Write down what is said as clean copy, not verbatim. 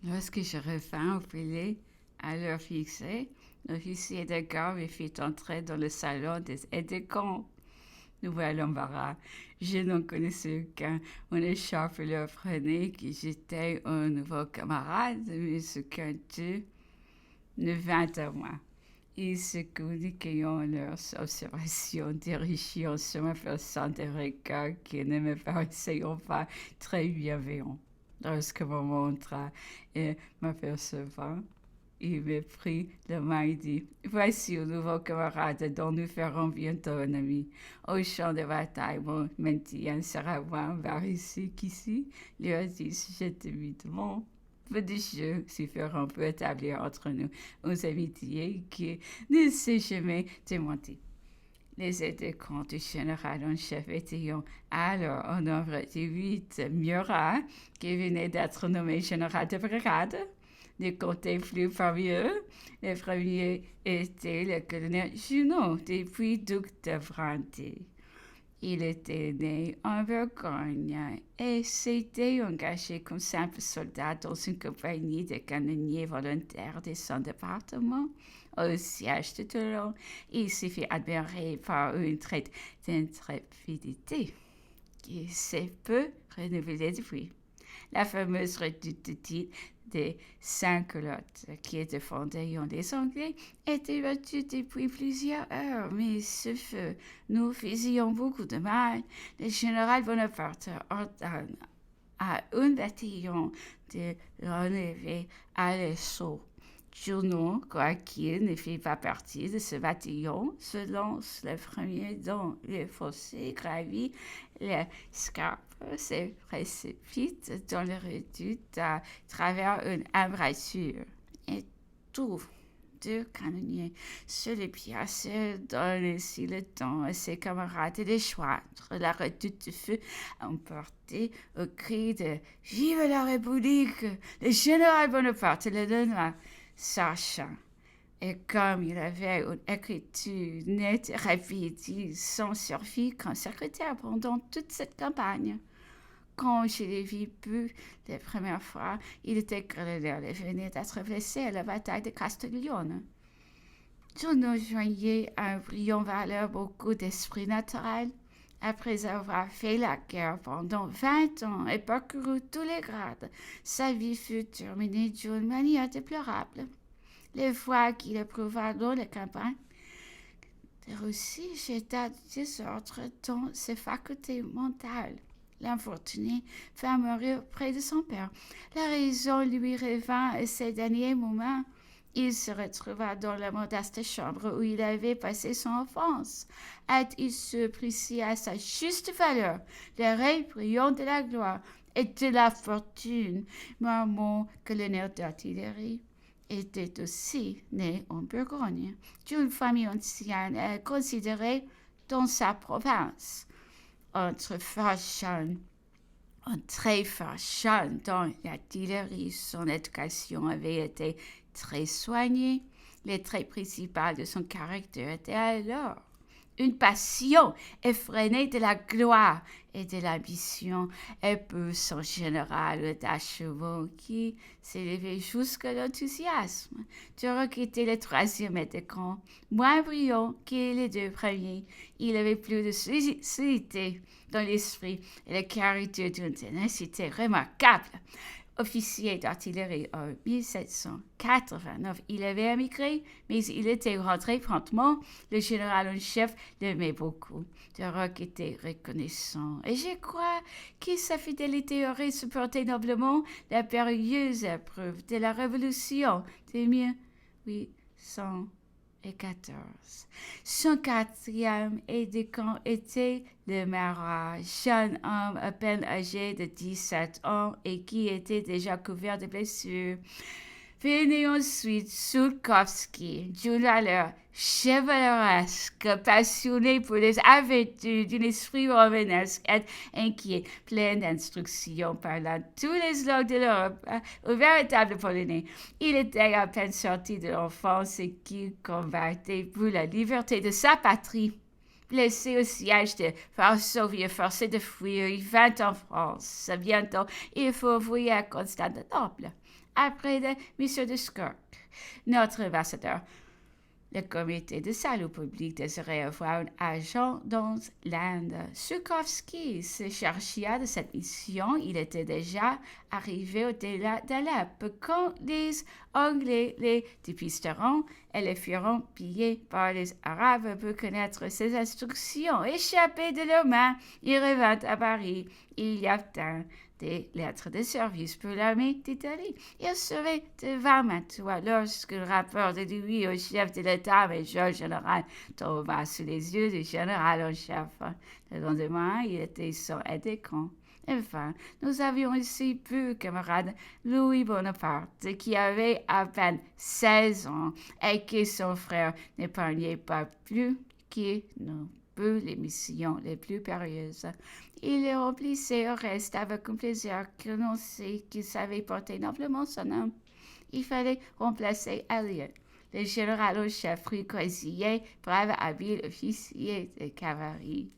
Lorsque je revins au filet à l'heure fixée, l'officier de garde me fit entrer dans le salon des aides-de-camp. Nous voilà l'embarras. Je n'en connaissais aucun. On écharpe leur apprenait que j'étais un nouveau camarade, mais ce qu'un d'eux ne vint à moi. Ils se communiquaient leurs observations, dirigeant sur ma personne des regards qui ne me paraissaient pas très bienveillants. Lorsque mon montra et m'apercevant, il me prit la main et dit: Voici un nouveau camarade dont nous ferons bientôt un ami. Au champ de bataille, mon maintien sera moins ici qu'ici, lui a-t-il jeté timidement. Peu de jeux suffiront pour établir entre nous une amitié qui ne s'est jamais démentée. Les aides-de-camp du général en chef étaient alors au nombre de 8 Murat, qui venait d'être nommé général de brigade. Ne comptait plus parmi eux. Le premier était le colonel Junot, depuis duc de Vendée. Il était né en Bourgogne et s'était engagé comme simple soldat dans une compagnie de canonniers volontaires de son département au siège de Toulon. Il s'est fait admirer par une traite d'intrépidité qui s'est peu renouvelée depuis. La fameuse redoute des Saint-Culottes qui défendait les Anglais était battue depuis plusieurs heures, mais ce feu nous faisions beaucoup de mal. Le général Bonaparte ordonne à un bataillon de relever à l'assaut. Junot, quoiqu'il ne fit pas partie de ce bataillon, se lance le premier dans le fossé gravi l'escarpe, se précipite dans le redoute à travers une embrasure et trouve deux canonniers sur les pièces, donne ainsi le temps à ses camarades de joindre la redoute fut emportée au cri de Vive la République! Le général Bonaparte le donna, sachant. Et comme il avait une écriture nette et rapide, il s'en servit comme secrétaire pendant toute cette campagne. Quand je l'ai vu la première fois, il était colonel et venait d'être blessé à la bataille de Castiglione. Junot joignait un brillant valeur beaucoup d'esprit naturel. Après avoir fait la guerre pendant 20 ans et parcouru tous les grades, sa vie fut terminée d'une manière déplorable. Les fois qu'il éprouva dans la campagne, de Russie jeta du désordre dans ses facultés mentales. L'infortuné vint mourir près de son père. La raison lui revint à ces derniers moments. Il se retrouva dans la modeste chambre où il avait passé son enfance. Il surprit à sa juste valeur le rêve brillant de la gloire et de la fortune. Mon colonel d'artillerie était aussi né en Bourgogne, d'une famille ancienne et considérée dans sa province. Entre jeune, un très fort jeune dans l'artillerie, son éducation avait été très soignée. Les traits principaux de son caractère étaient alors une passion effrénée de la gloire et de l'ambition, et pour son général d'achevement qui s'élevait jusqu'à l'enthousiasme. Turok était le troisième aide-de-camp, moins brillant que les deux premiers. Il avait plus de solidité dans l'esprit et le caractère d'une ténacité remarquable. Officier d'artillerie en 1789, il avait émigré, mais il était rentré promptement. Le général en chef l'aimait beaucoup. Turok était reconnaissant, et je crois que sa fidélité aurait supporté noblement la périlleuse épreuve de la Révolution de 1814. Son quatrième aide-de-camp était le Marat, jeune homme à peine âgé de 17 ans et qui était déjà couvert de blessures. Venait ensuite Sulkowski, d'une valeur chevaleresque, passionné pour les avertus d'un esprit romanesque et inquiet, plein d'instructions, parlant tous les langues de l'Europe, un véritable Polonais. Il était à peine sorti de l'enfance et qu'il combattait pour la liberté de sa patrie. blessé au siège de Varsovie, forcé de fuir, il vint en France. Bientôt, il faut envoyer à Constantinople, après la mission de Skirk, notre ambassadeur. Le comité de salut public désirait avoir un agent dans l'Inde. Sukovski se chargea de cette mission. Il était déjà arrivé au-delà d'Alep quand les Anglais les dépisteront et les feront piller par les Arabes pour connaître ses instructions. Échappé de leurs mains, il revint à Paris. Il y obtint des lettres de service pour l'armée d'Italie. Il serait devant Mantoue lorsque le rapport de lui au chef de l'état-major général tomba sous les yeux du général en chef. Le lendemain, il était sans aide-de-camp. Enfin, nous avions aussi pu camarade Louis Bonaparte, qui avait à peine 16 ans et que son frère n'épargnait pas plus que nous peu les missions les plus périlleuses. Il les remplissait au reste avec un plaisir que l'on sait qu'il savait porter noblement son nom. Il fallait remplacer Elliot, le général au chef rucoisier, brave habile officier de cavalerie.